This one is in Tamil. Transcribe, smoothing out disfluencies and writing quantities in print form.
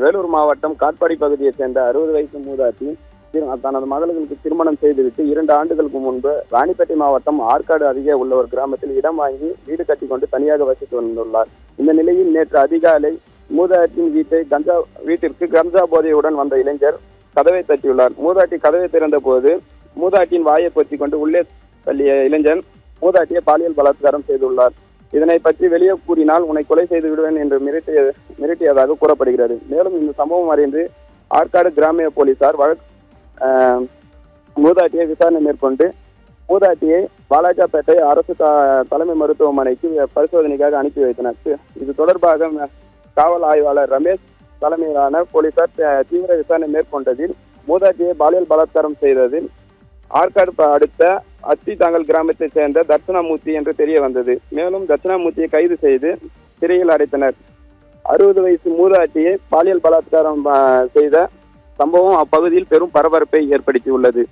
வேலூர் மாவட்டம் காட்பாடி பகுதியைச் சேர்ந்த 60 வயசு மூதாட்டி தனது மகளுக்கு திருமணம் செய்துவிட்டு 2 ஆண்டுகளுக்கு முன்பு ராணிப்பேட்டை மாவட்டம் ஆற்காடு அருகே உள்ள ஒரு கிராமத்தில் இடம் வாங்கி வீடு கட்டிக்கொண்டு தனியாக வசித்து வந்துள்ளார். இந்த நிலையில் நேற்று அதிகாலை மூதாட்டியின் வீட்டிற்கு கஞ்சா போதையுடன் வந்த இளைஞர் கதவை தட்டியுள்ளார். மூதாட்டி கதவை திறந்த போது மூதாட்டியின் வாயை பொத்திக் கொண்டு உள்ளே தள்ளிய இளைஞன் மூதாட்டியை பாலியல் பலாத்காரம் செய்துள்ளார். இதனை பற்றி வெளியே கூறினால் உன்னை கொலை செய்து விடுவேன் என்று மிரட்டியதாக கூறப்படுகிறது. மேலும் இந்த சம்பவம் அறிந்து ஆற்காடு கிராமிய போலீசார் மூதாட்டியை விசாரணை மேற்கொண்டு மூதாட்டியை வாலாஜாப்பேட்டை அரசு தலைமை மருத்துவமனைக்கு பரிசோதனைக்காக அனுப்பி வைத்தனர். இது தொடர்பாக காவல் ஆய்வாளர் ரமேஷ் தலைமையிலான போலீசார் தீவிர விசாரணை மேற்கொண்டதில் மூதாட்டியை பாலியல் பலாத்காரம் செய்ததில் ஆற்காடு அடுத்த அத்திதாங்கல் கிராமத்தைச் சேர்ந்த தட்சிணாமூர்த்தி என்று தெரிய வந்தது. மேலும் தட்சிணாமூர்த்தியை கைது செய்து சிறையில் அடைத்தனர். 60 வயசு மூதாட்டியை பாலியல் பலாத்காரம் செய்த சம்பவம் அப்பகுதியில் பெரும் பரபரப்பை ஏற்படுத்தியுள்ளது.